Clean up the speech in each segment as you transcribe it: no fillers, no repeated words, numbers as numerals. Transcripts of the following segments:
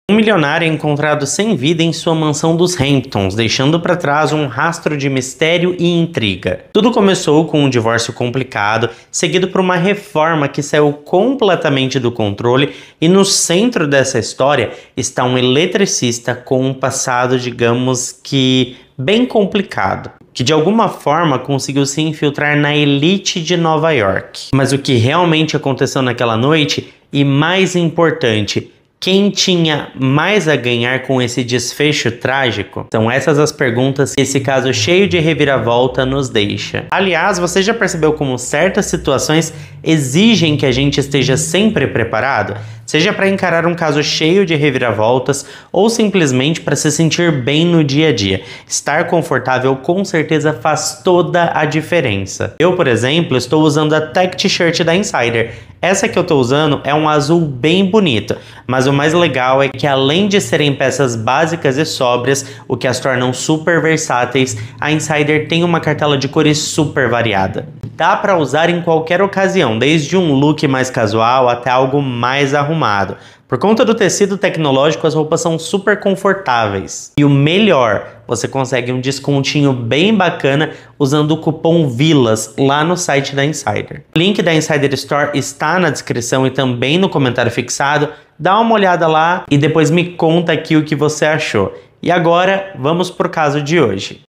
Um milionário é encontrado sem vida em sua mansão dos Hamptons, deixando para trás um rastro de mistério e intriga. Tudo começou com um divórcio complicado, seguido por uma reforma que saiu completamente do controle, e no centro dessa história está um eletricista com um passado, digamos que, bem complicado, que de alguma forma conseguiu se infiltrar na elite de Nova York. Mas o que realmente aconteceu naquela noite, e mais importante, quem tinha mais a ganhar com esse desfecho trágico? São essas as perguntas que esse caso cheio de reviravolta nos deixa. Aliás, você já percebeu como certas situações exigem que a gente esteja sempre preparado? Seja para encarar um caso cheio de reviravoltas ou simplesmente para se sentir bem no dia a dia. Estar confortável com certeza faz toda a diferença. Eu, por exemplo, estou usando a Tech T-shirt da Insider. Essa que eu estou usando é um azul bem bonito, mas o mais legal é que além de serem peças básicas e sóbrias, o que as tornam super versáteis, a Insider tem uma cartela de cores super variada. Dá para usar em qualquer ocasião, desde um look mais casual até algo mais arrumado. Por conta do tecido tecnológico, as roupas são super confortáveis. E o melhor, você consegue um descontinho bem bacana usando o cupom VILAS lá no site da Insider. O link da Insider Store está na descrição e também no comentário fixado. Dá uma olhada lá e depois me conta aqui o que você achou. E agora, vamos pro caso de hoje.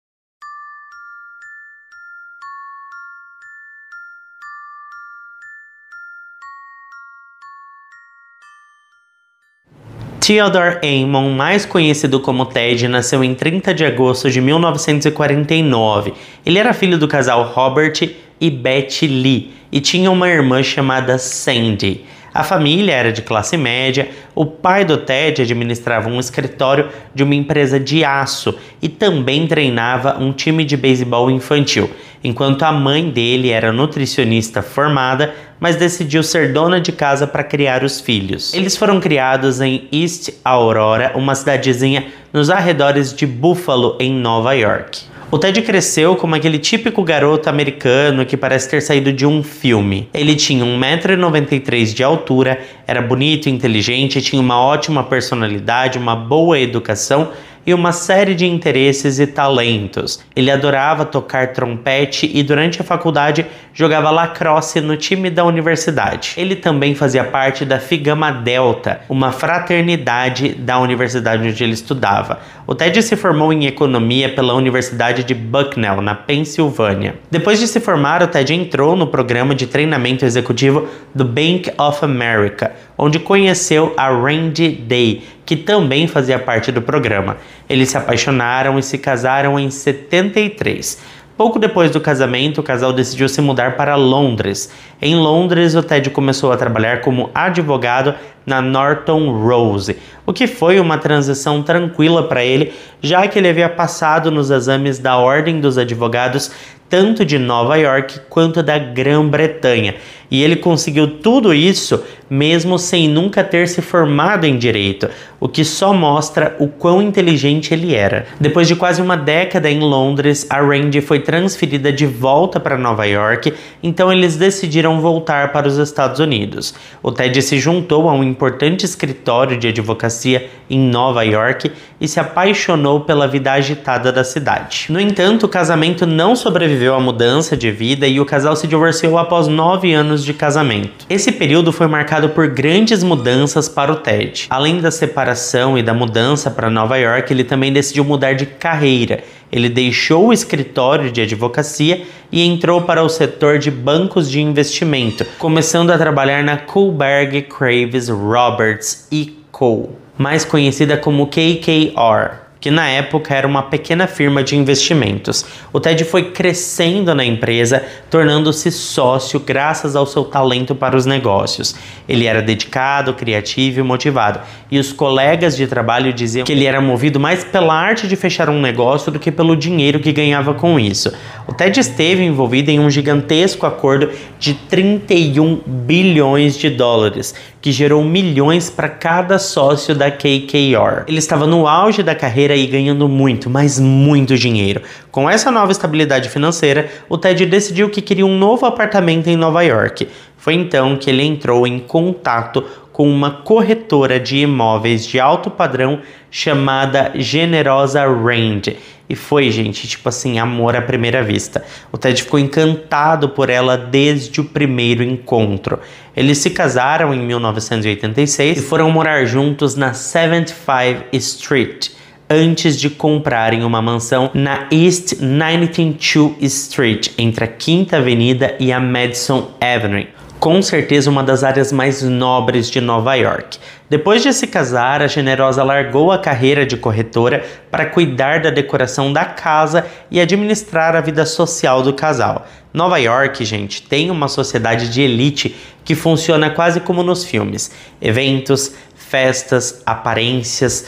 Theodore Amon, mais conhecido como Ted, nasceu em 30 de agosto de 1949. Ele era filho do casal Robert e Betty Lee e tinha uma irmã chamada Sandy. A família era de classe média, o pai do Ted administrava um escritório de uma empresa de aço e também treinava um time de beisebol infantil, enquanto a mãe dele era nutricionista formada, mas decidiu ser dona de casa para criar os filhos. Eles foram criados em East Aurora, uma cidadezinha nos arredores de Buffalo, em Nova York. O Ted cresceu como aquele típico garoto americano que parece ter saído de um filme. Ele tinha 1,93 m de altura, era bonito, inteligente, tinha uma ótima personalidade, uma boa educação e uma série de interesses e talentos. Ele adorava tocar trompete e durante a faculdade jogava lacrosse no time da universidade. Ele também fazia parte da Phi Gamma Delta, uma fraternidade da universidade onde ele estudava. O Ted se formou em economia pela Universidade de Bucknell, na Pensilvânia. Depois de se formar, o Ted entrou no programa de treinamento executivo do Bank of America, onde conheceu a Randy Day, que também fazia parte do programa. Eles se apaixonaram e se casaram em 73. Pouco depois do casamento, o casal decidiu se mudar para Londres. Em Londres, o Ted começou a trabalhar como advogado na Norton Rose, o que foi uma transição tranquila para ele, já que ele havia passado nos exames da Ordem dos Advogados tanto de Nova York quanto da Grã-Bretanha. E ele conseguiu tudo isso mesmo sem nunca ter se formado em direito, o que só mostra o quão inteligente ele era. Depois de quase uma década em Londres, a Randy foi transferida de volta para Nova York, então eles decidiram voltar para os Estados Unidos. O Ted se juntou a um importante escritório de advocacia em Nova York e se apaixonou pela vida agitada da cidade. No entanto, o casamento não sobreviveu à mudança de vida e o casal se divorciou após 9 anos de casamento. Esse período foi marcado por grandes mudanças para o Ted. Além da separação e da mudança para Nova York, ele também decidiu mudar de carreira. Ele deixou o escritório de advocacia e entrou para o setor de bancos de investimento, começando a trabalhar na Kohlberg Kravis Roberts & Co., mais conhecida como KKR, que na época era uma pequena firma de investimentos. O Ted foi crescendo na empresa, tornando-se sócio graças ao seu talento para os negócios. Ele era dedicado, criativo e motivado, e os colegas de trabalho diziam que ele era movido mais pela arte de fechar um negócio do que pelo dinheiro que ganhava com isso. O Ted esteve envolvido em um gigantesco acordo de 31 bilhões de dólares, que gerou milhões para cada sócio da KKR. Ele estava no auge da carreira e ganhando muito, mas muito dinheiro. Com essa nova estabilidade financeira, o Ted decidiu que queria um novo apartamento em Nova York. Foi então que ele entrou em contato com uma corretora de imóveis de alto padrão chamada Generosa Rand. E foi, gente, tipo assim, amor à primeira vista. O Ted ficou encantado por ela desde o primeiro encontro. Eles se casaram em 1986 e foram morar juntos na 75 Street, antes de comprarem uma mansão na East 92 Street, entre a 5ª Avenida e a Madison Avenue. Com certeza uma das áreas mais nobres de Nova York. Depois de se casar, a Generosa largou a carreira de corretora para cuidar da decoração da casa e administrar a vida social do casal. Nova York, gente, tem uma sociedade de elite que funciona quase como nos filmes. Eventos, festas, aparências,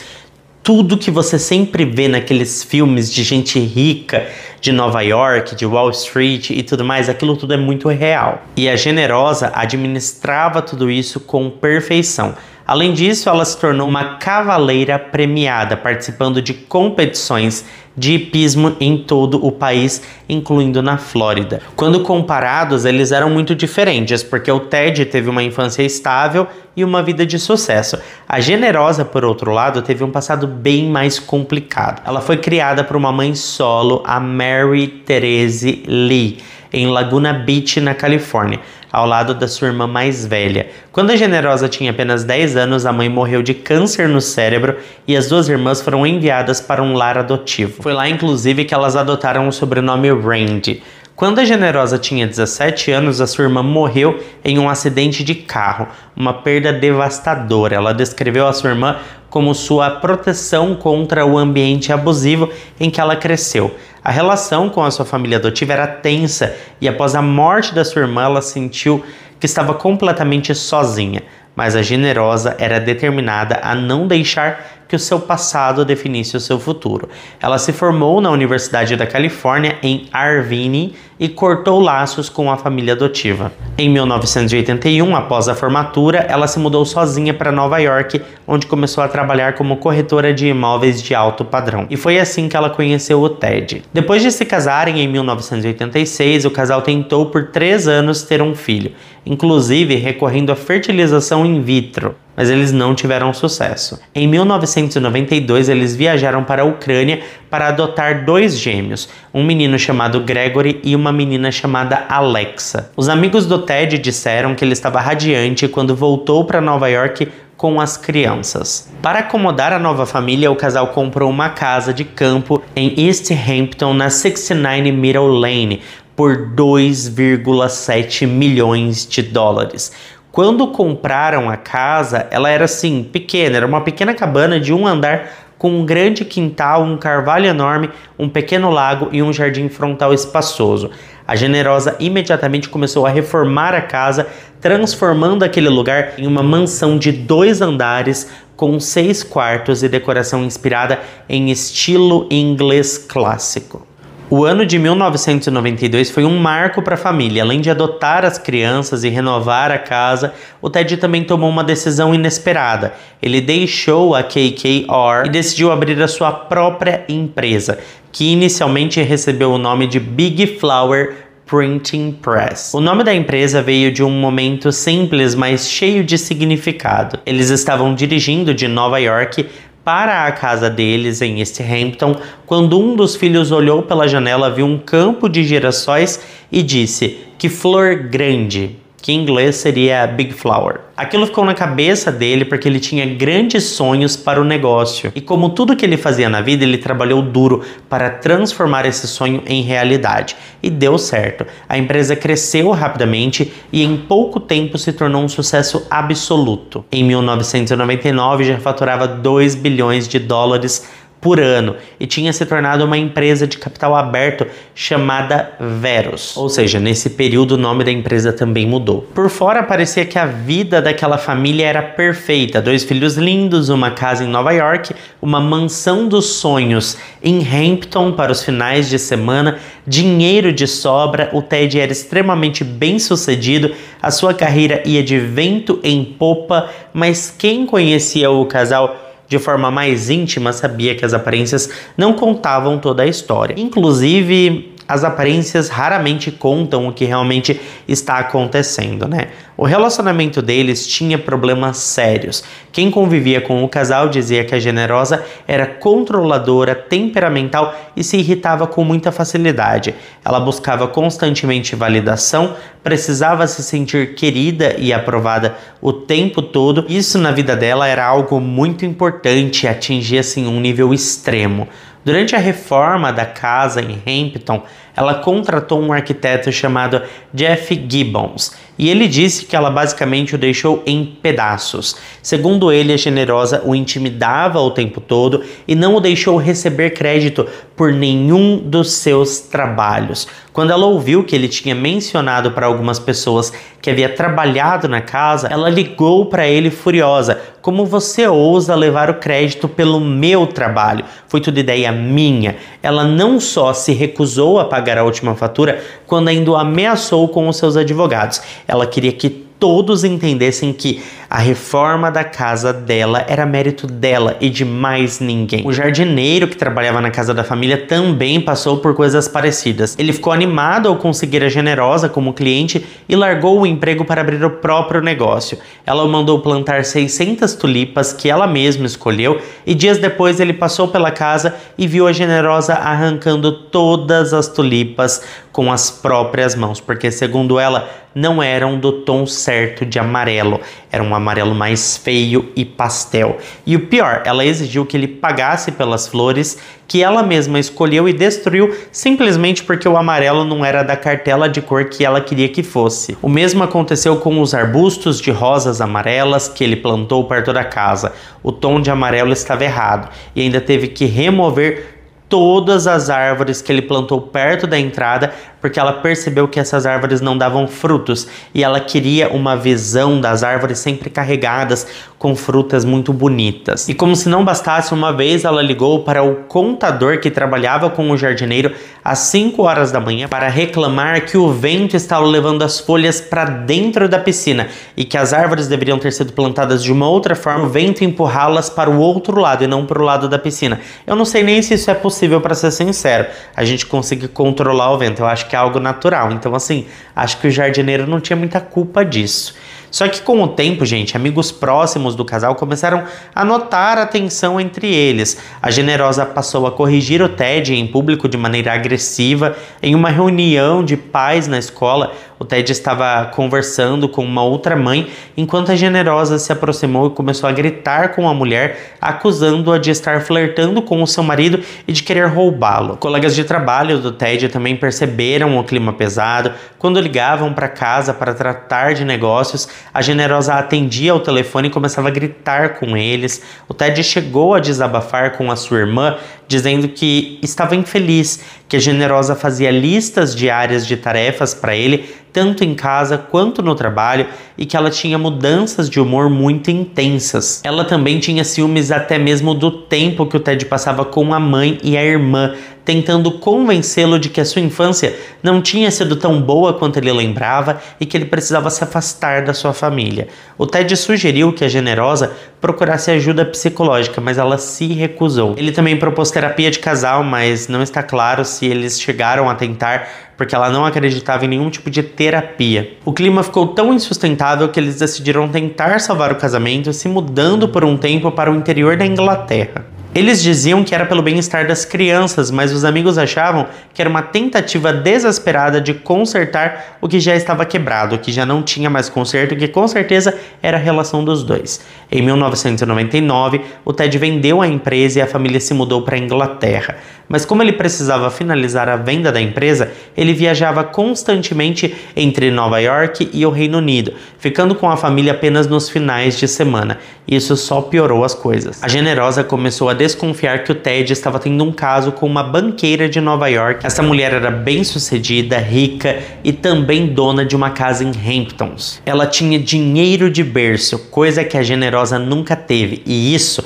tudo que você sempre vê naqueles filmes de gente rica de Nova York, de Wall Street e tudo mais, aquilo tudo é muito real. E a Generosa administrava tudo isso com perfeição. Além disso, ela se tornou uma cavaleira premiada, participando de competições de hipismo em todo o país, incluindo na Flórida. Quando comparados, eles eram muito diferentes, porque o Ted teve uma infância estável e uma vida de sucesso. A Generosa, por outro lado, teve um passado bem mais complicado. Ela foi criada por uma mãe solo, a Mary Therese Lee, em Laguna Beach, na Califórnia, ao lado da sua irmã mais velha. Quando a Generosa tinha apenas 10 anos, a mãe morreu de câncer no cérebro e as duas irmãs foram enviadas para um lar adotivo. Foi lá, inclusive, que elas adotaram o sobrenome Rand. Quando a Generosa tinha 17 anos, a sua irmã morreu em um acidente de carro, uma perda devastadora. Ela descreveu a sua irmã como sua proteção contra o ambiente abusivo em que ela cresceu. A relação com a sua família adotiva era tensa e após a morte da sua irmã, ela sentiu que estava completamente sozinha. Mas a Generosa era determinada a não deixar que o seu passado definisse o seu futuro. Ela se formou na Universidade da Califórnia em Irvine e cortou laços com a família adotiva. Em 1981, após a formatura, ela se mudou sozinha para Nova York, onde começou a trabalhar como corretora de imóveis de alto padrão. E foi assim que ela conheceu o Ted. Depois de se casarem em 1986, o casal tentou por 3 anos ter um filho, inclusive recorrendo à fertilização in vitro, mas eles não tiveram sucesso. Em 1992, eles viajaram para a Ucrânia para adotar 2 gêmeos, um menino chamado Gregory e uma menina chamada Alexa. Os amigos do Ted disseram que ele estava radiante quando voltou para Nova York com as crianças. Para acomodar a nova família, o casal comprou uma casa de campo em East Hampton, na 69 Middle Lane, por 2,7 milhões de dólares. Quando compraram a casa, ela era assim, pequena, era uma pequena cabana de 1 andar com um grande quintal, um carvalho enorme, um pequeno lago e um jardim frontal espaçoso. A Generosa imediatamente começou a reformar a casa, transformando aquele lugar em uma mansão de 2 andares com 6 quartos e decoração inspirada em estilo inglês clássico. O ano de 1992 foi um marco para a família. Além de adotar as crianças e renovar a casa, o Ted também tomou uma decisão inesperada. Ele deixou a KKR e decidiu abrir a sua própria empresa, que inicialmente recebeu o nome de Big Flower Printing Press. O nome da empresa veio de um momento simples, mas cheio de significado. Eles estavam dirigindo de Nova York para a casa deles em East Hampton, quando um dos filhos olhou pela janela, viu um campo de girassóis e disse: "Que flor grande!", que em inglês seria Big Flower. Aquilo ficou na cabeça dele porque ele tinha grandes sonhos para o negócio. E como tudo que ele fazia na vida, ele trabalhou duro para transformar esse sonho em realidade. E deu certo. A empresa cresceu rapidamente e em pouco tempo se tornou um sucesso absoluto. Em 1999 já faturava 2 bilhões de dólares por ano e tinha se tornado uma empresa de capital aberto chamada Veros. Ou seja, nesse período o nome da empresa também mudou. Por fora parecia que a vida daquela família era perfeita. 2 filhos lindos, uma casa em Nova York, uma mansão dos sonhos em Hampton para os finais de semana, dinheiro de sobra. O Ted era extremamente bem sucedido, a sua carreira ia de vento em popa, mas quem conhecia o casal de forma mais íntima sabia que as aparências não contavam toda a história. Inclusive, as aparências raramente contam o que realmente está acontecendo, né? O relacionamento deles tinha problemas sérios. Quem convivia com o casal dizia que a Generosa era controladora, temperamental e se irritava com muita facilidade. Ela buscava constantemente validação, precisava se sentir querida e aprovada o tempo todo. Isso na vida dela era algo muito importante, atingir assim um nível extremo. Durante a reforma da casa em Hampton, ela contratou um arquiteto chamado Jeff Gibbons e ele disse que ela basicamente o deixou em pedaços. Segundo ele, a Generosa o intimidava o tempo todo e não o deixou receber crédito por nenhum dos seus trabalhos. Quando ela ouviu que ele tinha mencionado para algumas pessoas que havia trabalhado na casa, ela ligou para ele furiosa. Como você ousa levar o crédito pelo meu trabalho? Foi tudo ideia minha. Ela não só se recusou a pagar a última fatura, quando ainda o ameaçou com os seus advogados. Ela queria que todos entendessem que a reforma da casa dela era mérito dela e de mais ninguém. O jardineiro que trabalhava na casa da família também passou por coisas parecidas. Ele ficou animado ao conseguir a Generosa como cliente e largou o emprego para abrir o próprio negócio. Ela o mandou plantar 600 tulipas que ela mesma escolheu e dias depois ele passou pela casa e viu a Generosa arrancando todas as tulipas com as próprias mãos, porque segundo ela, não eram do tom certo de amarelo, era um amarelo mais feio e pastel. E o pior, ela exigiu que ele pagasse pelas flores que ela mesma escolheu e destruiu simplesmente porque o amarelo não era da cartela de cor que ela queria que fosse. O mesmo aconteceu com os arbustos de rosas amarelas que ele plantou perto da casa. O tom de amarelo estava errado e ainda teve que remover todas as árvores que ele plantou perto da entrada, porque ela percebeu que essas árvores não davam frutos e ela queria uma visão das árvores sempre carregadas com frutas muito bonitas. E como se não bastasse, uma vez ela ligou para o contador que trabalhava com o jardineiro às 5 horas da manhã para reclamar que o vento estava levando as folhas para dentro da piscina e que as árvores deveriam ter sido plantadas de uma outra forma, o vento empurrá-las para o outro lado e não para o lado da piscina. Eu não sei nem se isso é possível, para ser sincero, a gente consegue controlar o vento, eu acho que é algo natural, então assim, acho que o jardineiro não tinha muita culpa disso. Só que com o tempo, gente, amigos próximos do casal começaram a notar a tensão entre eles. A Generosa passou a corrigir o Ted em público de maneira agressiva. Em uma reunião de pais na escola, o Ted estava conversando com uma outra mãe, enquanto a Generosa se aproximou e começou a gritar com a mulher, acusando-a de estar flertando com o seu marido e de querer roubá-lo. Colegas de trabalho do Ted também perceberam o clima pesado. Quando ligavam para casa para tratar de negócios, a Generosa atendia ao telefone e começava a gritar com eles. O Ted chegou a desabafar com a sua irmã, dizendo que estava infeliz, que a Generosa fazia listas diárias de tarefas para ele, tanto em casa quanto no trabalho, e que ela tinha mudanças de humor muito intensas. Ela também tinha ciúmes até mesmo do tempo que o Ted passava com a mãe e a irmã, tentando convencê-lo de que a sua infância não tinha sido tão boa quanto ele lembrava e que ele precisava se afastar da sua família. O Ted sugeriu que a Generosa procurasse ajuda psicológica, mas ela se recusou. Ele também propôs terapia de casal, mas não está claro se eles chegaram a tentar, porque ela não acreditava em nenhum tipo de terapia. O clima ficou tão insustentável que eles decidiram tentar salvar o casamento, se mudando por um tempo para o interior da Inglaterra. Eles diziam que era pelo bem-estar das crianças, mas os amigos achavam que era uma tentativa desesperada de consertar o que já estava quebrado, que já não tinha mais conserto, que com certeza era a relação dos dois. Em 1999, o Ted vendeu a empresa e a família se mudou para a Inglaterra. Mas como ele precisava finalizar a venda da empresa, ele viajava constantemente entre Nova York e o Reino Unido, ficando com a família apenas nos finais de semana. Isso só piorou as coisas. A Generosa começou a desconfiar que o Ted estava tendo um caso com uma banqueira de Nova York. Essa mulher era bem-sucedida, rica e também dona de uma casa em Hamptons. Ela tinha dinheiro de berço, coisa que a Generosa nunca teve, e isso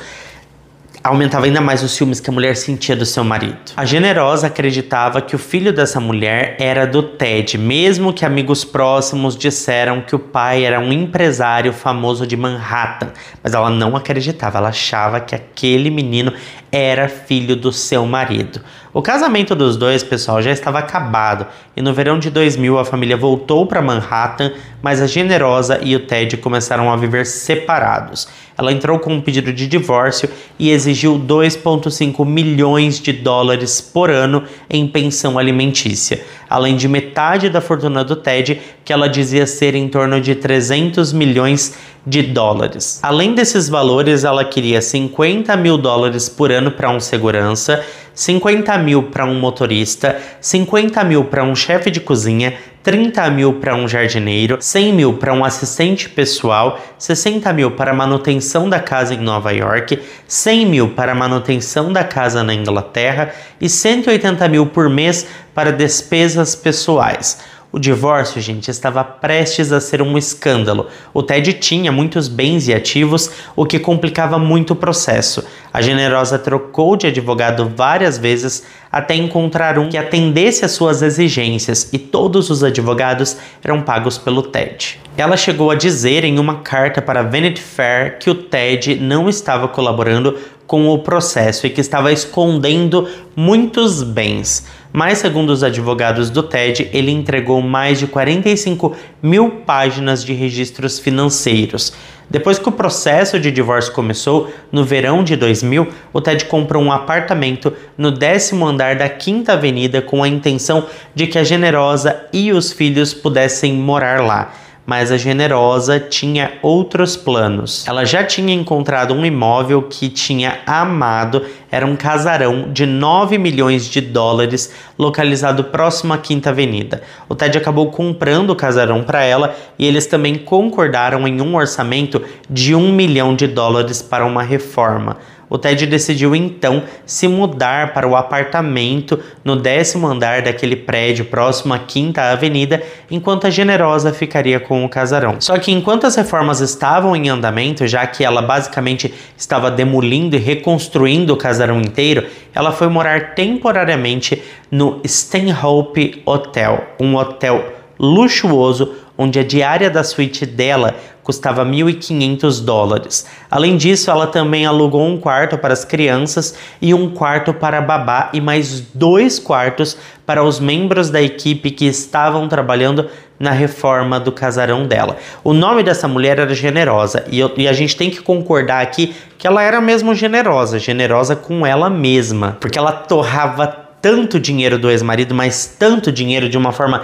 aumentava ainda mais os ciúmes que a mulher sentia do seu marido. A Generosa acreditava que o filho dessa mulher era do Ted, mesmo que amigos próximos disseram que o pai era um empresário famoso de Manhattan. Mas ela não acreditava, ela achava que aquele menino era filho do seu marido. O casamento dos dois, pessoal, já estava acabado e no verão de 2000 a família voltou para Manhattan, mas a Generosa e o Ted começaram a viver separados. Ela entrou com um pedido de divórcio e exigiu 2,5 milhões de dólares por ano em pensão alimentícia, além de metade da fortuna do Ted, que ela dizia ser em torno de 300 milhões de dólares. Além desses valores, ela queria 50 mil dólares por ano para um segurança, 50 mil para um motorista, 50 mil para um chefe de cozinha, 30 mil para um jardineiro, 100 mil para um assistente pessoal, 60 mil para a manutenção da casa em Nova York, 100 mil para a manutenção da casa na Inglaterra e 180 mil por mês para despesas pessoais. O divórcio, gente, estava prestes a ser um escândalo. O Ted tinha muitos bens e ativos, o que complicava muito o processo. A Generosa trocou de advogado várias vezes até encontrar um que atendesse às suas exigências, e todos os advogados eram pagos pelo Ted. Ela chegou a dizer em uma carta para Vanity Fair que o Ted não estava colaborando com o processo e que estava escondendo muitos bens. Mas, segundo os advogados do Ted, ele entregou mais de 45 mil páginas de registros financeiros. Depois que o processo de divórcio começou, no verão de 2000, o Ted comprou um apartamento no 10º andar da 5ª Avenida com a intenção de que a Generosa e os filhos pudessem morar lá. Mas a Generosa tinha outros planos. Ela já tinha encontrado um imóvel que tinha amado, era um casarão de 9 milhões de dólares localizado próximo à 5ª Avenida. O Ted acabou comprando o casarão para ela e eles também concordaram em um orçamento de 1 milhão de dólares para uma reforma. O Ted decidiu então se mudar para o apartamento no 10º andar daquele prédio próximo à 5ª Avenida, enquanto a Generosa ficaria com o casarão. Só que enquanto as reformas estavam em andamento, já que ela basicamente estava demolindo e reconstruindo o casarão inteiro, ela foi morar temporariamente no Stanhope Hotel, um hotel luxuoso onde a diária da suíte dela custava 1.500 dólares. Além disso, ela também alugou um quarto para as crianças e um quarto para a babá e mais 2 quartos para os membros da equipe que estavam trabalhando na reforma do casarão dela. O nome dessa mulher era Generosa e a gente tem que concordar aqui que ela era mesmo generosa com ela mesma, porque ela torrava tanto dinheiro do ex-marido, mas tanto dinheiro de uma forma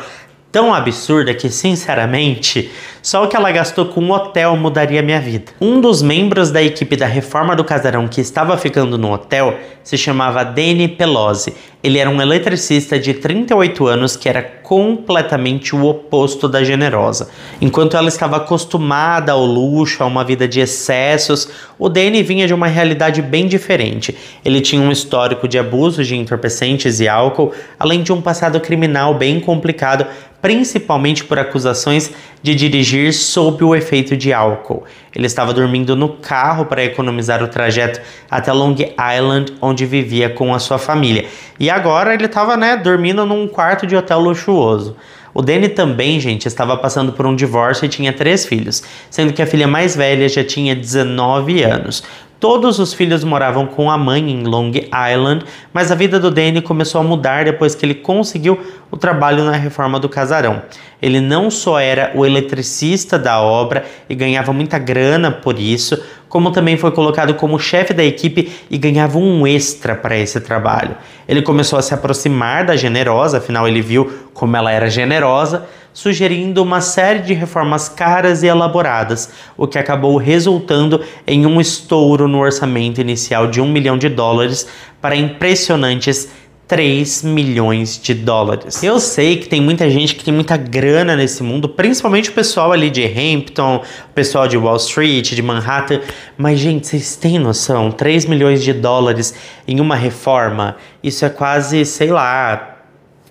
tão absurda que, sinceramente, só o que ela gastou com um hotel mudaria minha vida. Um dos membros da equipe da reforma do casarão que estava ficando no hotel se chamava Danny Pelosi. Ele era um eletricista de 38 anos que era completamente o oposto da Generosa. Enquanto ela estava acostumada ao luxo, a uma vida de excessos, o Danny vinha de uma realidade bem diferente. Ele tinha um histórico de abuso de entorpecentes e álcool, além de um passado criminal bem complicado, principalmente por acusações de dirigir sob o efeito de álcool. Ele estava dormindo no carro para economizar o trajeto até Long Island, onde vivia com a sua família. E agora ele estava, dormindo num quarto de hotel luxuoso. O Danny também, gente, estava passando por um divórcio e tinha 3 filhos, sendo que a filha mais velha já tinha 19 anos. Todos os filhos moravam com a mãe em Long Island, mas a vida do Danny começou a mudar depois que ele conseguiu o trabalho na reforma do casarão. Ele não só era o eletricista da obra e ganhava muita grana por isso, como também foi colocado como chefe da equipe e ganhava um extra para esse trabalho. Ele começou a se aproximar da Generosa, afinal ele viu como ela era generosa, sugerindo uma série de reformas caras e elaboradas, o que acabou resultando em um estouro no orçamento inicial de 1 milhão de dólares para impressionantes 3 milhões de dólares. Eu sei que tem muita gente que tem muita grana nesse mundo, principalmente o pessoal ali de Hampton, o pessoal de Wall Street, de Manhattan, mas, gente, vocês têm noção? 3 milhões de dólares em uma reforma, isso é quase,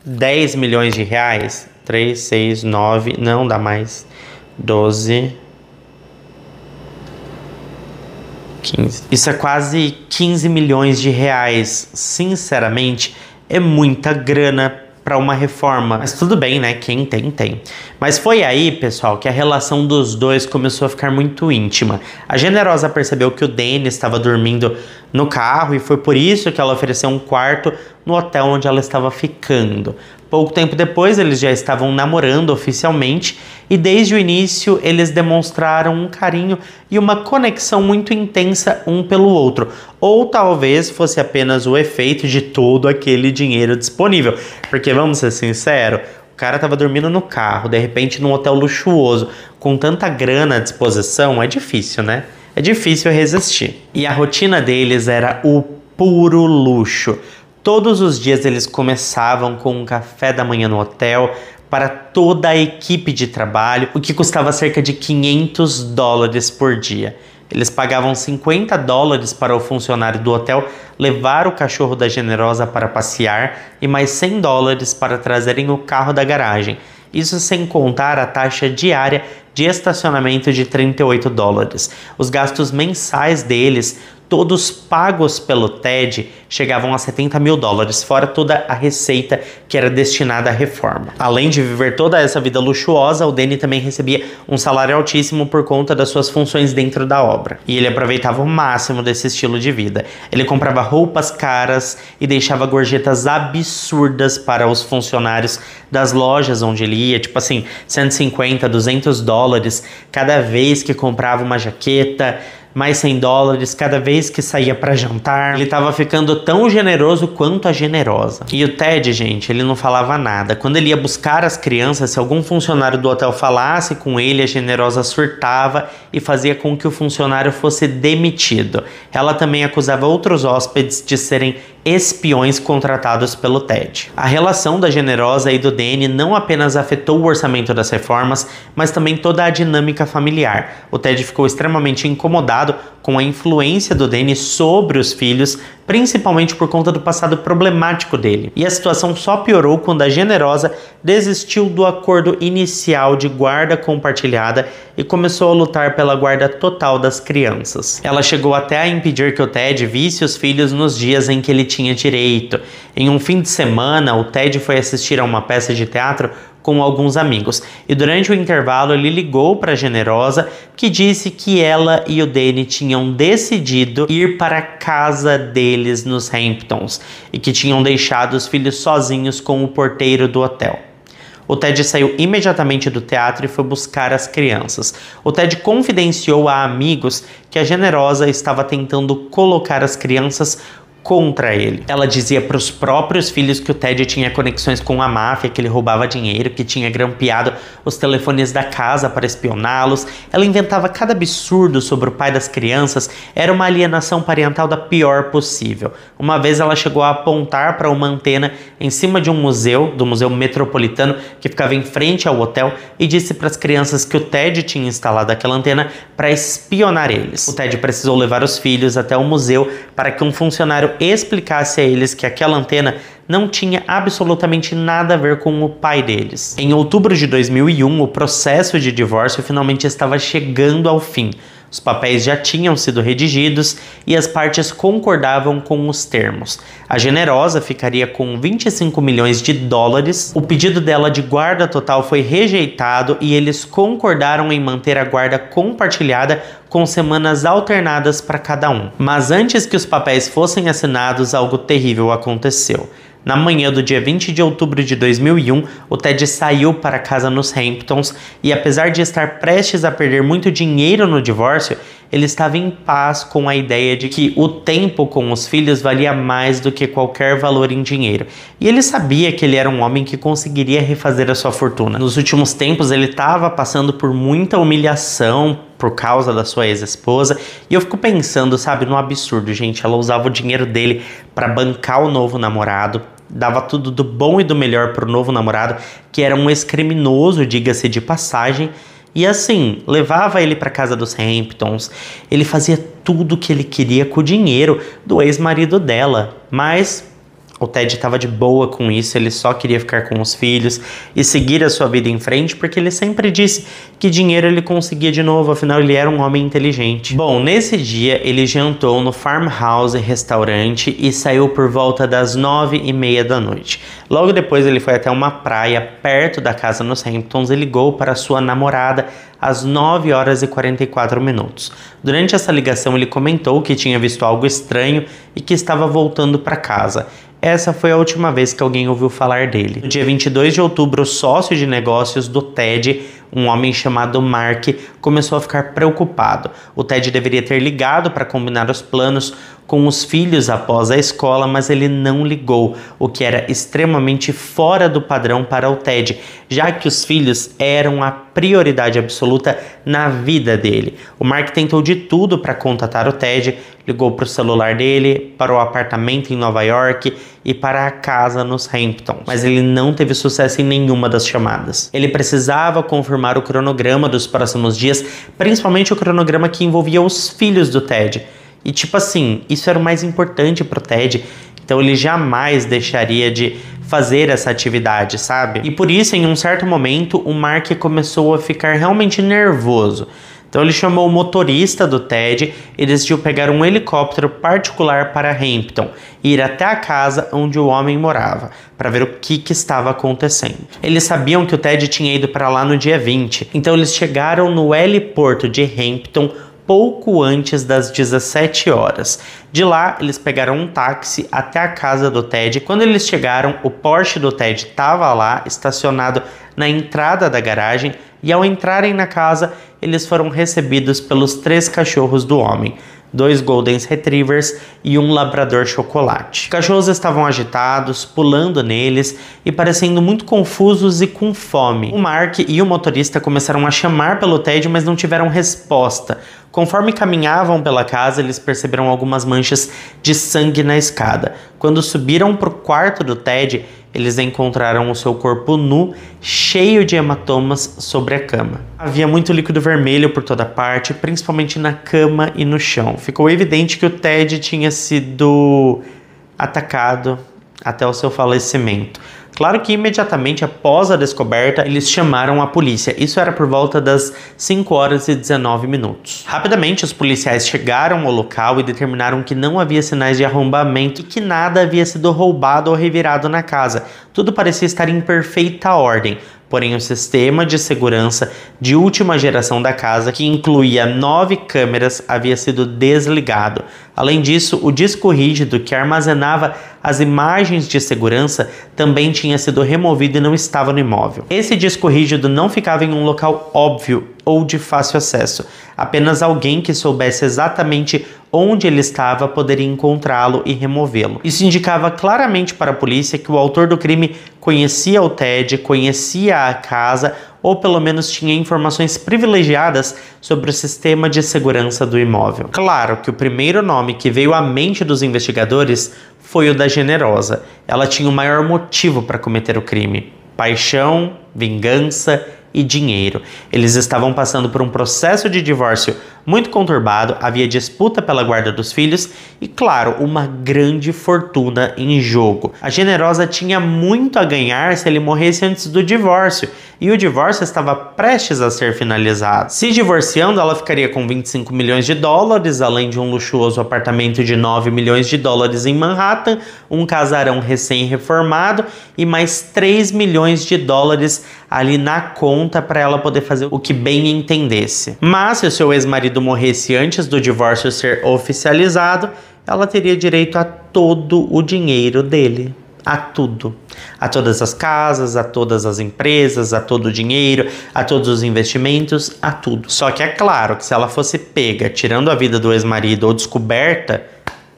10 milhões de reais? 3, 6, 9, não dá mais, 12, 15. Isso é quase 15 milhões de reais. Sinceramente, é muita grana para uma reforma. Mas tudo bem, Quem tem, tem. Mas foi aí, pessoal, que a relação dos dois começou a ficar muito íntima. A Generosa percebeu que o Danny estava dormindo no carro e foi por isso que ela ofereceu um quarto no hotel onde ela estava ficando. Pouco tempo depois, eles já estavam namorando oficialmente e desde o início eles demonstraram um carinho e uma conexão muito intensa um pelo outro. Ou talvez fosse apenas o efeito de todo aquele dinheiro disponível. Porque vamos ser sinceros, o cara tava dormindo no carro, de repente num hotel luxuoso, com tanta grana à disposição, é difícil, né? É difícil resistir. E a rotina deles era o puro luxo. Todos os dias eles começavam com um café da manhã no hotel para toda a equipe de trabalho, o que custava cerca de $500 por dia. Eles pagavam $50 para o funcionário do hotel levar o cachorro da Generosa para passear e mais $100 para trazerem o carro da garagem. Isso sem contar a taxa diária de estacionamento de $38. Os gastos mensais deles, todos pagos pelo Ted, chegavam a $70 mil, fora toda a receita que era destinada à reforma. Além de viver toda essa vida luxuosa, o Danny também recebia um salário altíssimo por conta das suas funções dentro da obra. E ele aproveitava o máximo desse estilo de vida. Ele comprava roupas caras e deixava gorjetas absurdas para os funcionários das lojas onde ele ia, tipo assim, $150, $200 cada vez que comprava uma jaqueta, mais $100 cada vez que saía para jantar. Ele tava ficando tão generoso quanto a Generosa. E o Ted, gente, ele não falava nada. Quando ele ia buscar as crianças, se algum funcionário do hotel falasse com ele, a Generosa surtava e fazia com que o funcionário fosse demitido. Ela também acusava outros hóspedes de serem espiões contratados pelo Ted. A relação da Generosa e do Danny não apenas afetou o orçamento das reformas, mas também toda a dinâmica familiar. O Ted ficou extremamente incomodado com a influência do Danny sobre os filhos, principalmente por conta do passado problemático dele. E a situação só piorou quando a Generosa desistiu do acordo inicial de guarda compartilhada e começou a lutar pela guarda total das crianças. Ela chegou até a impedir que o Ted visse os filhos nos dias em que ele tinha direito. Em um fim de semana, o Ted foi assistir a uma peça de teatro com alguns amigos. E durante o intervalo ele ligou para a Generosa, que disse que ela e o Danny tinham decidido ir para a casa deles nos Hamptons e que tinham deixado os filhos sozinhos com o porteiro do hotel. O Ted saiu imediatamente do teatro e foi buscar as crianças. O Ted confidenciou a amigos que a Generosa estava tentando colocar as crianças contra ele. Ela dizia para os próprios filhos que o Ted tinha conexões com a máfia, que ele roubava dinheiro, que tinha grampeado os telefones da casa para espioná-los. Ela inventava cada absurdo sobre o pai das crianças. Era uma alienação parental da pior possível. Uma vez ela chegou a apontar para uma antena em cima de um museu, do Museu Metropolitano, que ficava em frente ao hotel, e disse para as crianças que o Ted tinha instalado aquela antena para espionar eles. O Ted precisou levar os filhos até o museu para que um funcionário explicasse a eles que aquela antena não tinha absolutamente nada a ver com o pai deles. Em outubro de 2001, o processo de divórcio finalmente estava chegando ao fim. Os papéis já tinham sido redigidos e as partes concordavam com os termos. A Generosa ficaria com $25 milhões. O pedido dela de guarda total foi rejeitado e eles concordaram em manter a guarda compartilhada com semanas alternadas para cada um. Mas antes que os papéis fossem assinados, algo terrível aconteceu. Na manhã do dia 20 de outubro de 2001, o Ted saiu para casa nos Hamptons e, apesar de estar prestes a perder muito dinheiro no divórcio, ele estava em paz com a ideia de que o tempo com os filhos valia mais do que qualquer valor em dinheiro. E ele sabia que ele era um homem que conseguiria refazer a sua fortuna. Nos últimos tempos, ele estava passando por muita humilhação por causa da sua ex-esposa. E eu fico pensando, sabe, no absurdo, gente. Ela usava o dinheiro dele para bancar o novo namorado, dava tudo do bom e do melhor pro novo namorado, que era um ex-criminoso, diga-se de passagem. E assim, levava ele para casa dos Hamptons, ele fazia tudo o que ele queria com o dinheiro do ex-marido dela. Mas o Ted estava de boa com isso, ele só queria ficar com os filhos e seguir a sua vida em frente, porque ele sempre disse que dinheiro ele conseguia de novo, afinal ele era um homem inteligente. Bom, nesse dia ele jantou no Farmhouse Restaurante e saiu por volta das 9h30 da noite. Logo depois ele foi até uma praia perto da casa nos Hamptons e ligou para sua namorada às 9h44. Durante essa ligação ele comentou que tinha visto algo estranho e que estava voltando para casa. essa foi a última vez que alguém ouviu falar dele. No dia 22 de outubro, o sócio de negócios do Ted, um homem chamado Mark, começou a ficar preocupado. O Ted deveria ter ligado para combinar os planos com os filhos após a escola, mas ele não ligou, o que era extremamente fora do padrão para o Ted, já que os filhos eram a prioridade absoluta na vida dele. O Mark tentou de tudo para contatar o Ted, ligou para o celular dele, para o apartamento em Nova York e para a casa nos Hamptons, mas ele não teve sucesso em nenhuma das chamadas. Ele precisava confirmar o cronograma dos próximos dias, principalmente o cronograma que envolvia os filhos do Ted. E tipo assim, isso era o mais importante pro Ted, então ele jamais deixaria de fazer essa atividade, sabe? E por isso, em um certo momento, o Mark começou a ficar realmente nervoso. Então ele chamou o motorista do Ted e decidiu pegar um helicóptero particular para Hampton e ir até a casa onde o homem morava, para ver o que estava acontecendo. Eles sabiam que o Ted tinha ido para lá no dia 20, então eles chegaram no heliporto de Hampton pouco antes das 17 horas. De lá, eles pegaram um táxi até a casa do Ted. Quando eles chegaram, o Porsche do Ted estava lá, estacionado na entrada da garagem, e ao entrarem na casa, eles foram recebidos pelos 3 cachorros do homem, 2 Golden Retrievers e um Labrador Chocolate. Os cachorros estavam agitados, pulando neles e parecendo muito confusos e com fome. O Mark e o motorista começaram a chamar pelo Ted, mas não tiveram resposta. Conforme caminhavam pela casa, eles perceberam algumas manchas de sangue na escada. Quando subiram para o quarto do Ted, eles encontraram o seu corpo nu, cheio de hematomas sobre a cama. Havia muito líquido vermelho por toda parte, principalmente na cama e no chão. Ficou evidente que o Ted tinha sido atacado até o seu falecimento. Claro que imediatamente após a descoberta, eles chamaram a polícia. Isso era por volta das 5 horas e 19 minutos. Rapidamente, os policiais chegaram ao local e determinaram que não havia sinais de arrombamento e que nada havia sido roubado ou revirado na casa. Tudo parecia estar em perfeita ordem. Porém, o sistema de segurança de última geração da casa, que incluía 9 câmeras, havia sido desligado. Além disso, o disco rígido que armazenava as imagens de segurança também tinha sido removido e não estava no imóvel. Esse disco rígido não ficava em um local óbvio ou de fácil acesso. Apenas alguém que soubesse exatamente onde ele estava poderia encontrá-lo e removê-lo. Isso indicava claramente para a polícia que o autor do crime conhecia o Ted, conhecia a casa ou pelo menos tinha informações privilegiadas sobre o sistema de segurança do imóvel. Claro que o primeiro nome que veio à mente dos investigadores foi o da Generosa. Ela tinha o maior motivo para cometer o crime: paixão, vingança e dinheiro. Eles estavam passando por um processo de divórcio muito conturbado, havia disputa pela guarda dos filhos e, claro, uma grande fortuna em jogo. A Generosa tinha muito a ganhar se ele morresse antes do divórcio, e o divórcio estava prestes a ser finalizado. Se divorciando, ela ficaria com 25 milhões de dólares, além de um luxuoso apartamento de 9 milhões de dólares em Manhattan, um casarão recém-reformado e mais 3 milhões de dólares ali na conta para ela poder fazer o que bem entendesse. Mas se o seu ex-marido morresse antes do divórcio ser oficializado, ela teria direito a todo o dinheiro dele. A tudo. A todas as casas, a todas as empresas, a todo o dinheiro, a todos os investimentos, a tudo. Só que é claro que se ela fosse pega tirando a vida do ex-marido ou descoberta,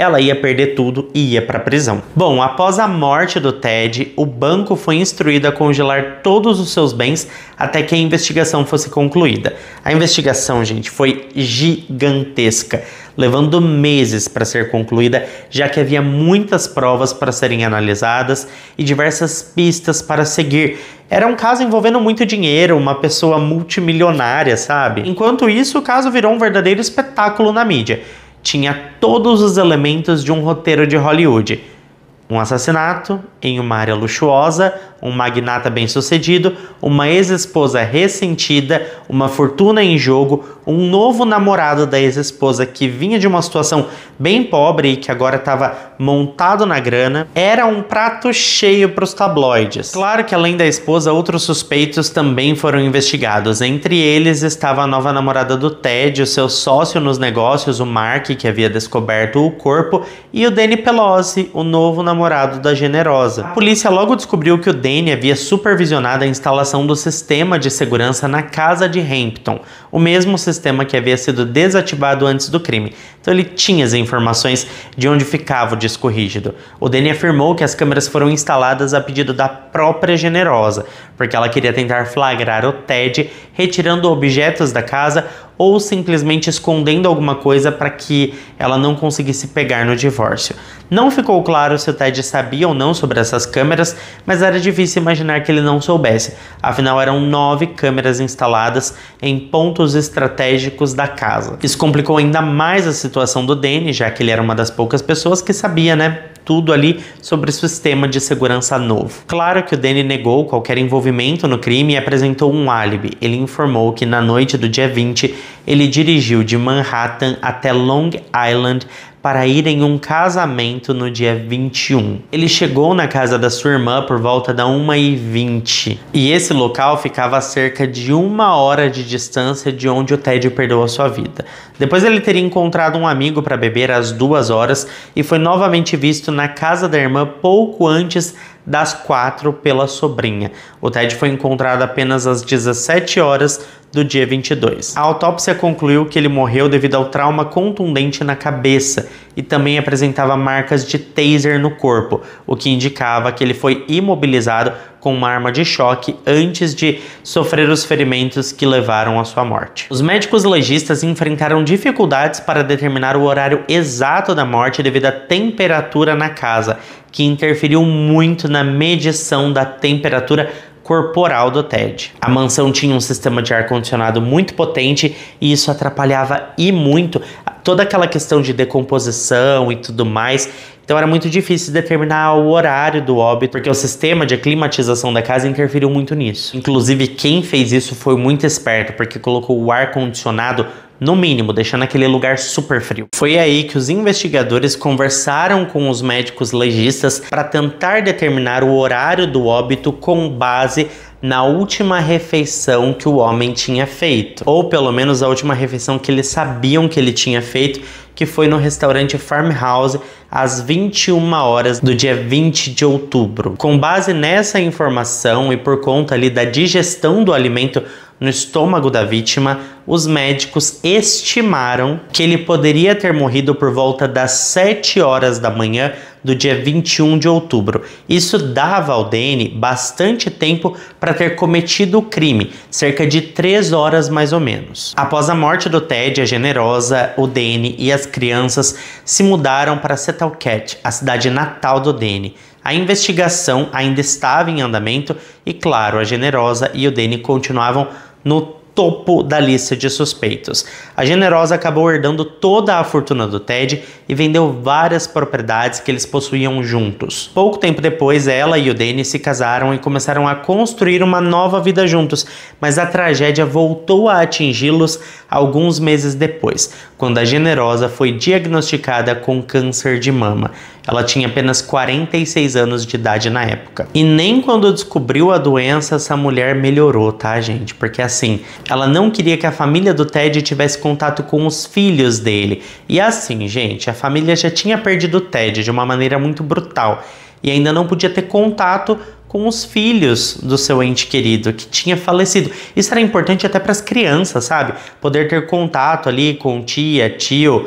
ela ia perder tudo e ia para a prisão. Bom, após a morte do Ted, o banco foi instruído a congelar todos os seus bens até que a investigação fosse concluída. A investigação, gente, foi gigantesca, levando meses para ser concluída, já que havia muitas provas para serem analisadas e diversas pistas para seguir. Era um caso envolvendo muito dinheiro, uma pessoa multimilionária, sabe? Enquanto isso, o caso virou um verdadeiro espetáculo na mídia. Tinha todos os elementos de um roteiro de Hollywood: um assassinato, em uma área luxuosa, um magnata bem-sucedido, uma ex-esposa ressentida, uma fortuna em jogo, um novo namorado da ex-esposa que vinha de uma situação bem pobre e que agora estava montado na grana. Era um prato cheio para os tabloides. Claro que além da esposa, outros suspeitos também foram investigados. Entre eles estava a nova namorada do Ted, o seu sócio nos negócios, o Mark, que havia descoberto o corpo, e o Danny Pelosi, o novo namorado da Generosa. A polícia logo descobriu que o Danny havia supervisionado a instalação do sistema de segurança na casa de Hampton, o mesmo sistema que havia sido desativado antes do crime. Então ele tinha as informações de onde ficava o disco rígido. O Danny afirmou que as câmeras foram instaladas a pedido da própria Generosa, porque ela queria tentar flagrar o Ted retirando objetos da casa ou simplesmente escondendo alguma coisa para que ela não conseguisse pegar no divórcio. Não ficou claro se o Ted sabia ou não sobre essas câmeras, mas era difícil imaginar que ele não soubesse. Afinal, eram 9 câmeras instaladas em pontos estratégicos da casa. Isso complicou ainda mais a situação do Danny, já que ele era uma das poucas pessoas que sabia, tudo ali sobre o sistema de segurança novo. Claro que o Danny negou qualquer envolvimento no crime e apresentou um álibi. Ele informou que na noite do dia 20, ele dirigiu de Manhattan até Long Island para ir em um casamento no dia 21. Ele chegou na casa da sua irmã por volta da 1h20. E esse local ficava a cerca de 1 hora de distância de onde o Ted perdeu a sua vida. Depois ele teria encontrado um amigo para beber às 2 horas e foi novamente visto na casa da irmã pouco antes das 4 pela sobrinha. O Ted foi encontrado apenas às 17 horas do dia 22. A autópsia concluiu que ele morreu devido ao trauma contundente na cabeça e também apresentava marcas de taser no corpo, o que indicava que ele foi imobilizado com uma arma de choque antes de sofrer os ferimentos que levaram à sua morte. Os médicos legistas enfrentaram dificuldades para determinar o horário exato da morte devido à temperatura na casa, que interferiu muito na medição da temperatura corporal do Ted. A mansão tinha um sistema de ar-condicionado muito potente e isso atrapalhava e muito toda aquela questão de decomposição e tudo mais. Então era muito difícil determinar o horário do óbito, porque o sistema de climatização da casa interferiu muito nisso. Inclusive, quem fez isso foi muito esperto, porque colocou o ar-condicionado no mínimo, deixando aquele lugar super frio. Foi aí que os investigadores conversaram com os médicos legistas para tentar determinar o horário do óbito com base na última refeição que o homem tinha feito, ou pelo menos a última refeição que eles sabiam que ele tinha feito, que foi no restaurante Farmhouse às 21 horas do dia 20 de outubro. Com base nessa informação e por conta ali da digestão do alimento no estômago da vítima, os médicos estimaram que ele poderia ter morrido por volta das 7 horas da manhã do dia 21 de outubro. Isso dava ao Danny bastante tempo para ter cometido o crime, cerca de 3 horas mais ou menos. Após a morte do Ted, a Generosa, o Danny e as crianças se mudaram para Setalcat, a cidade natal do Danny. A investigação ainda estava em andamento e, claro, a Generosa e o Danny continuavam no topo da lista de suspeitos. A Generosa acabou herdando toda a fortuna do Ted e vendeu várias propriedades que eles possuíam juntos. Pouco tempo depois, ela e o Danny se casaram e começaram a construir uma nova vida juntos, mas a tragédia voltou a atingi-los alguns meses depois, quando a Generosa foi diagnosticada com câncer de mama. Ela tinha apenas 46 anos de idade na época. E nem quando descobriu a doença essa mulher melhorou, tá, gente? Porque assim, ela não queria que a família do Ted tivesse contato com os filhos dele. E assim, gente, a família já tinha perdido o Ted de uma maneira muito brutal. E ainda não podia ter contato com os filhos do seu ente querido, que tinha falecido. Isso era importante até para as crianças, sabe? Poder ter contato ali com tia, tio,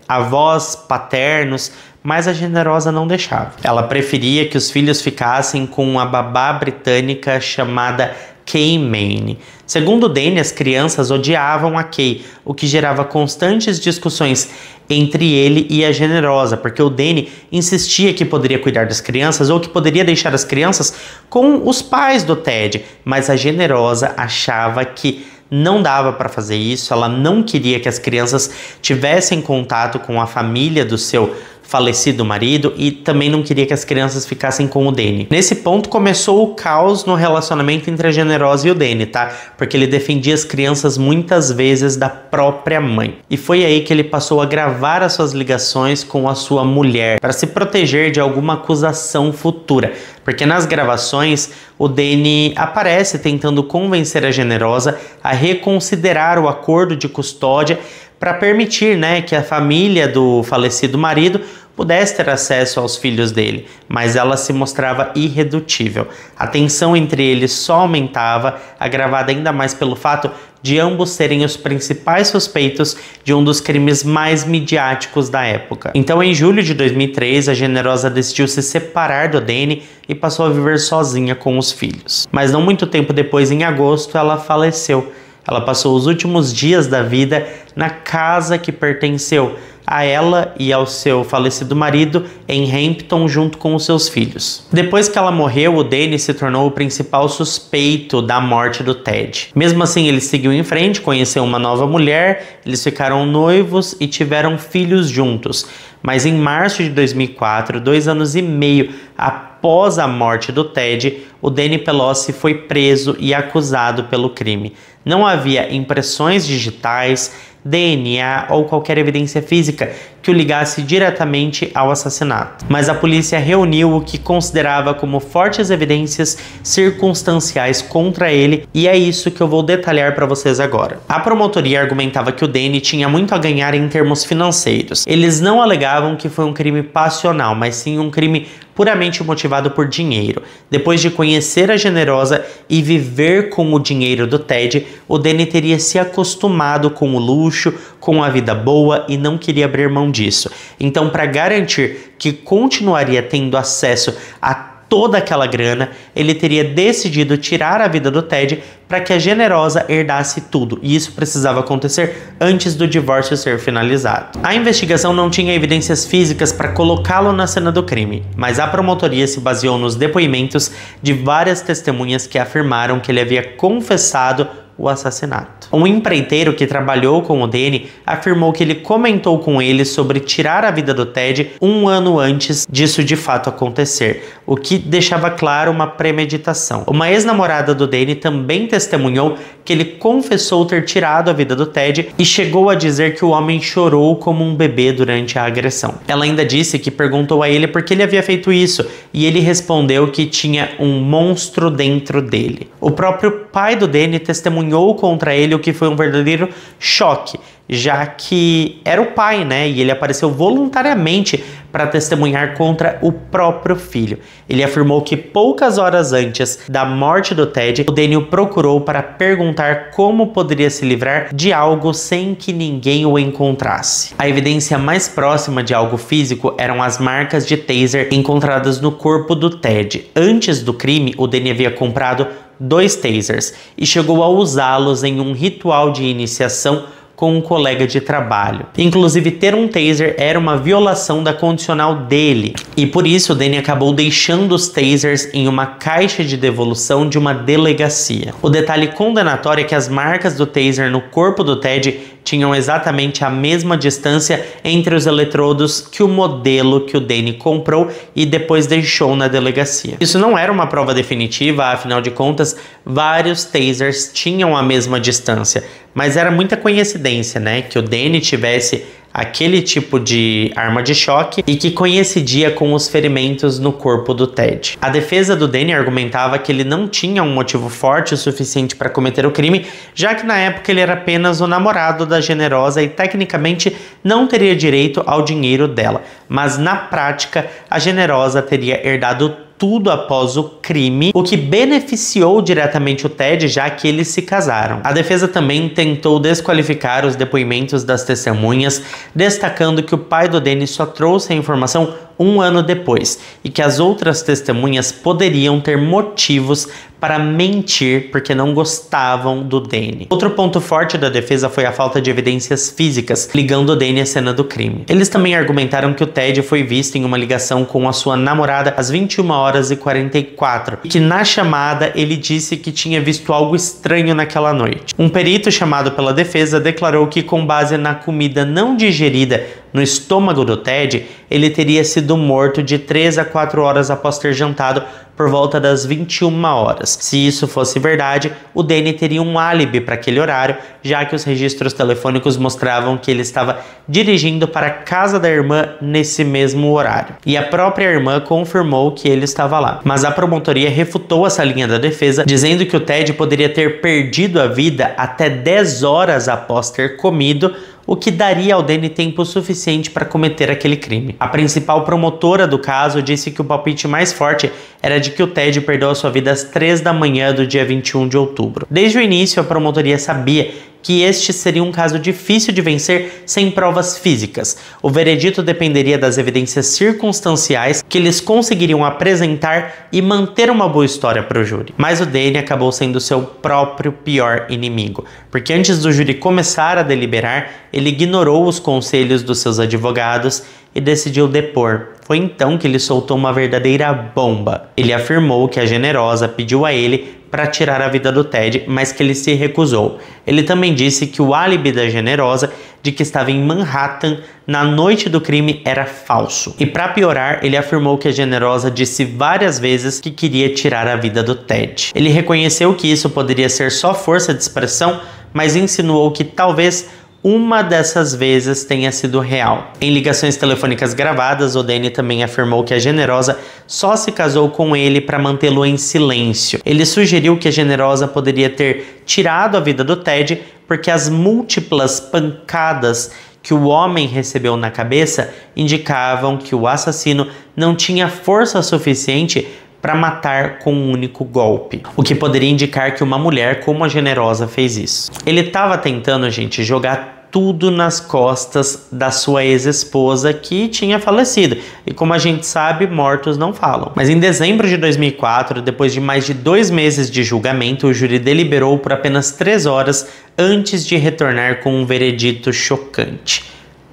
avós paternos, mas a Generosa não deixava. Ela preferia que os filhos ficassem com uma babá britânica chamada Kay Mane. Segundo Danny, as crianças odiavam a Kay, o que gerava constantes discussões entre ele e a Generosa, porque o Danny insistia que poderia cuidar das crianças ou que poderia deixar as crianças com os pais do Ted, mas a Generosa achava que não dava para fazer isso. Ela não queria que as crianças tivessem contato com a família do seu falecido marido e também não queria que as crianças ficassem com o Danny. Nesse ponto começou o caos no relacionamento entre a Generosa e o Danny, tá? Porque ele defendia as crianças muitas vezes da própria mãe. E foi aí que ele passou a gravar as suas ligações com a sua mulher para se proteger de alguma acusação futura. Porque nas gravações o Danny aparece tentando convencer a Generosa a reconsiderar o acordo de custódia para permitir, né, que a família do falecido marido pudesse ter acesso aos filhos dele, mas ela se mostrava irredutível. A tensão entre eles só aumentava, agravada ainda mais pelo fato de ambos serem os principais suspeitos de um dos crimes mais midiáticos da época. Então, em julho de 2003, a Generosa decidiu se separar do Danny e passou a viver sozinha com os filhos. Mas não muito tempo depois, em agosto, ela faleceu. Ela passou os últimos dias da vida na casa que pertenceu a ela e ao seu falecido marido em Hampton junto com os seus filhos. Depois que ela morreu, o Danny se tornou o principal suspeito da morte do Ted. Mesmo assim, ele seguiu em frente, conheceu uma nova mulher, eles ficaram noivos e tiveram filhos juntos. Mas em março de 2004, 2 anos e meio após a morte do Ted, o Danny Pelosi foi preso e acusado pelo crime. Não havia impressões digitais, DNA ou qualquer evidência física que o ligasse diretamente ao assassinato. Mas a polícia reuniu o que considerava como fortes evidências circunstanciais contra ele, e é isso que eu vou detalhar para vocês agora. A promotoria argumentava que o Danny tinha muito a ganhar em termos financeiros. Eles não alegavam que foi um crime passional, mas sim um crime puramente motivado por dinheiro. Depois de conhecer a Generosa e viver com o dinheiro do Ted, o Danny teria se acostumado com o luxo, com a vida boa e não queria abrir mão disso. Então, para garantir que continuaria tendo acesso a toda aquela grana, ele teria decidido tirar a vida do Ted para que a Generosa herdasse tudo, e isso precisava acontecer antes do divórcio ser finalizado. A investigação não tinha evidências físicas para colocá-lo na cena do crime, mas a promotoria se baseou nos depoimentos de várias testemunhas que afirmaram que ele havia confessado o assassinato. Um empreiteiro que trabalhou com o Danny afirmou que ele comentou com ele sobre tirar a vida do Ted 1 ano antes disso de fato acontecer, o que deixava claro uma premeditação. Uma ex-namorada do Danny também testemunhou que ele confessou ter tirado a vida do Ted e chegou a dizer que o homem chorou como um bebê durante a agressão. Ela ainda disse que perguntou a ele por que ele havia feito isso, e ele respondeu que tinha um monstro dentro dele. O próprio pai do Danny testemunhou contra ele, o que foi um verdadeiro choque, já que era o pai, né? E ele apareceu voluntariamente para testemunhar contra o próprio filho. Ele afirmou que poucas horas antes da morte do Ted, o Danny o procurou para perguntar como poderia se livrar de algo sem que ninguém o encontrasse. A evidência mais próxima de algo físico eram as marcas de taser encontradas no corpo do Ted. Antes do crime, o Danny havia comprado 2 tasers e chegou a usá-los em um ritual de iniciação com um colega de trabalho. Inclusive, ter um taser era uma violação da condicional dele, e por isso o Danny acabou deixando os tasers em uma caixa de devolução de uma delegacia. O detalhe condenatório é que as marcas do taser no corpo do Ted tinham exatamente a mesma distância entre os eletrodos que o modelo que o Danny comprou e depois deixou na delegacia. Isso não era uma prova definitiva, afinal de contas, vários tasers tinham a mesma distância, mas era muita coincidência, né, que o Danny tivesse aquele tipo de arma de choque e que coincidia com os ferimentos no corpo do Ted. A defesa do Danny argumentava que ele não tinha um motivo forte o suficiente para cometer o crime, já que na época ele era apenas o namorado da Generosa e tecnicamente não teria direito ao dinheiro dela, mas na prática a Generosa teria herdado tudo após o crime, o que beneficiou diretamente o Ted, já que eles se casaram. A defesa também tentou desqualificar os depoimentos das testemunhas, destacando que o pai do Danny só trouxe a informação 1 ano depois e que as outras testemunhas poderiam ter motivos para mentir porque não gostavam do Danny. Outro ponto forte da defesa foi a falta de evidências físicas ligando o Danny à cena do crime. Eles também argumentaram que o Ted foi visto em uma ligação com a sua namorada às 21h44 e que na chamada ele disse que tinha visto algo estranho naquela noite. Um perito chamado pela defesa declarou que, com base na comida não digerida no estômago do Ted, ele teria sido morto de 3 a 4 horas após ter jantado por volta das 21 horas. Se isso fosse verdade, o Danny teria um álibi para aquele horário, já que os registros telefônicos mostravam que ele estava dirigindo para a casa da irmã nesse mesmo horário. E a própria irmã confirmou que ele estava lá. Mas a promotoria refutou essa linha da defesa, dizendo que o Ted poderia ter perdido a vida até 10 horas após ter comido, o que daria ao Danny tempo suficiente para cometer aquele crime. A principal promotora do caso disse que o palpite mais forte era de que o Ted perdeu a sua vida às 3 da manhã do dia 21 de outubro. Desde o início, a promotoria sabia que este seria um caso difícil de vencer sem provas físicas. O veredito dependeria das evidências circunstanciais que eles conseguiriam apresentar e manter uma boa história para o júri. Mas o Danny acabou sendo seu próprio pior inimigo, porque antes do júri começar a deliberar, ele ignorou os conselhos dos seus advogados e decidiu depor. Foi então que ele soltou uma verdadeira bomba. Ele afirmou que a Generosa pediu a ele para tirar a vida do Ted, mas que ele se recusou. Ele também disse que o álibi da Generosa de que estava em Manhattan na noite do crime era falso. E para piorar, ele afirmou que a Generosa disse várias vezes que queria tirar a vida do Ted. Ele reconheceu que isso poderia ser só força de expressão, mas insinuou que talvez uma dessas vezes tenha sido real. Em ligações telefônicas gravadas, o Danny também afirmou que a Generosa só se casou com ele para mantê-lo em silêncio. Ele sugeriu que a Generosa poderia ter tirado a vida do Ted porque as múltiplas pancadas que o homem recebeu na cabeça indicavam que o assassino não tinha força suficiente para matar com um único golpe, o que poderia indicar que uma mulher como a Generosa fez isso. Ele estava tentando, gente, jogar tudo nas costas da sua ex-esposa que tinha falecido. E como a gente sabe, mortos não falam. Mas em dezembro de 2004, depois de mais de 2 meses de julgamento, o júri deliberou por apenas 3 horas antes de retornar com um veredito chocante.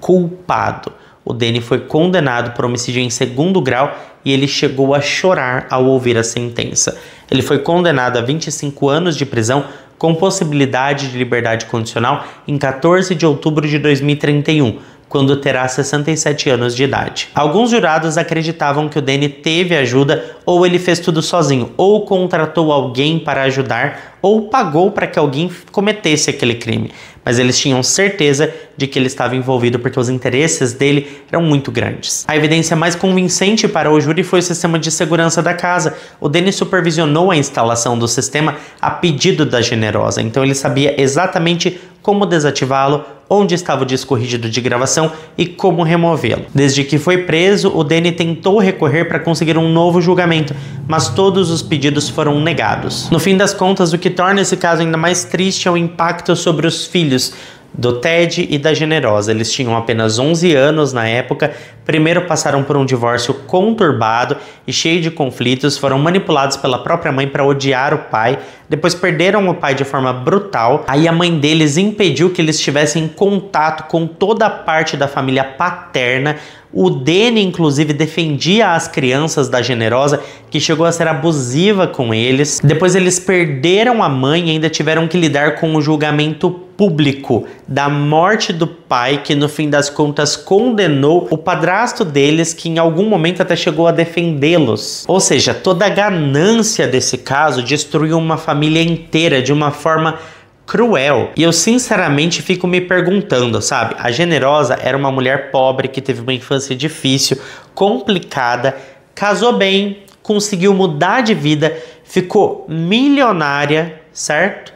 Culpado. O Danny foi condenado por homicídio em 2º grau e ele chegou a chorar ao ouvir a sentença. Ele foi condenado a 25 anos de prisão com possibilidade de liberdade condicional em 14 de outubro de 2031, quando terá 67 anos de idade. Alguns jurados acreditavam que o Danny teve ajuda, ou ele fez tudo sozinho, ou contratou alguém para ajudar, ou pagou para que alguém cometesse aquele crime. Mas eles tinham certeza de que ele estava envolvido porque os interesses dele eram muito grandes. A evidência mais convincente para o júri foi o sistema de segurança da casa. O Danny supervisionou a instalação do sistema a pedido da Generosa, então ele sabia exatamente como desativá-lo, onde estava o disco rígido de gravação e como removê-lo. Desde que foi preso, o Danny tentou recorrer para conseguir um novo julgamento, mas todos os pedidos foram negados. No fim das contas, o que torna esse caso ainda mais triste é o impacto sobre os filhos do Ted e da Generosa. Eles tinham apenas 11 anos na época, primeiro passaram por um divórcio conturbado e cheio de conflitos, foram manipulados pela própria mãe para odiar o pai, depois perderam o pai de forma brutal, aí a mãe deles impediu que eles tivessem contato com toda a parte da família paterna. O Danny, inclusive, defendia as crianças da Generosa, que chegou a ser abusiva com eles. Depois eles perderam a mãe e ainda tiveram que lidar com o julgamento público da morte do pai, que no fim das contas condenou o padrasto deles, que em algum momento até chegou a defendê-los. Ou seja, toda a ganância desse caso destruiu uma família inteira de uma forma cruel. E eu sinceramente fico me perguntando, sabe? A Generosa era uma mulher pobre que teve uma infância difícil, complicada, casou bem, conseguiu mudar de vida, ficou milionária, certo?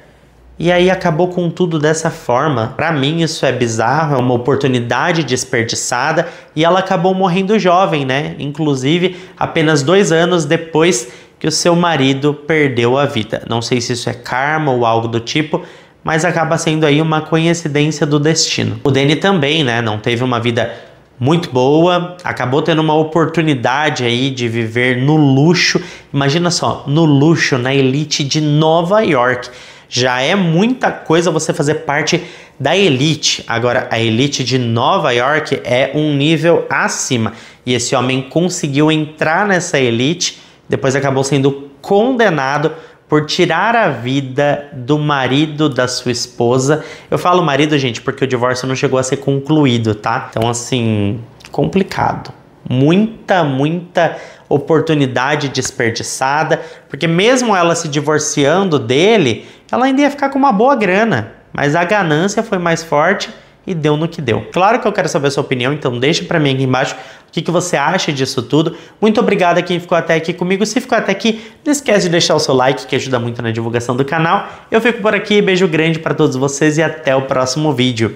E aí acabou com tudo dessa forma. Pra mim isso é bizarro, é uma oportunidade desperdiçada e ela acabou morrendo jovem, né? Inclusive apenas 2 anos depois que o seu marido perdeu a vida. Não sei se isso é karma ou algo do tipo, mas acaba sendo aí uma coincidência do destino. O Danny também, né, não teve uma vida muito boa, acabou tendo uma oportunidade aí de viver no luxo. Imagina só, no luxo, na elite de Nova York. Já é muita coisa você fazer parte da elite. Agora, a elite de Nova York é um nível acima. E esse homem conseguiu entrar nessa elite, depois acabou sendo condenado por tirar a vida do marido da sua esposa. Eu falo marido, gente, porque o divórcio não chegou a ser concluído, tá? Então, assim, complicado. Muita oportunidade desperdiçada, porque mesmo ela se divorciando dele, ela ainda ia ficar com uma boa grana, mas a ganância foi mais forte e deu no que deu. Claro que eu quero saber a sua opinião, então deixa pra mim aqui embaixo o que você acha disso tudo. Muito obrigado a quem ficou até aqui comigo. Se ficou até aqui, não esquece de deixar o seu like, que ajuda muito na divulgação do canal. Eu fico por aqui, beijo grande pra todos vocês e até o próximo vídeo.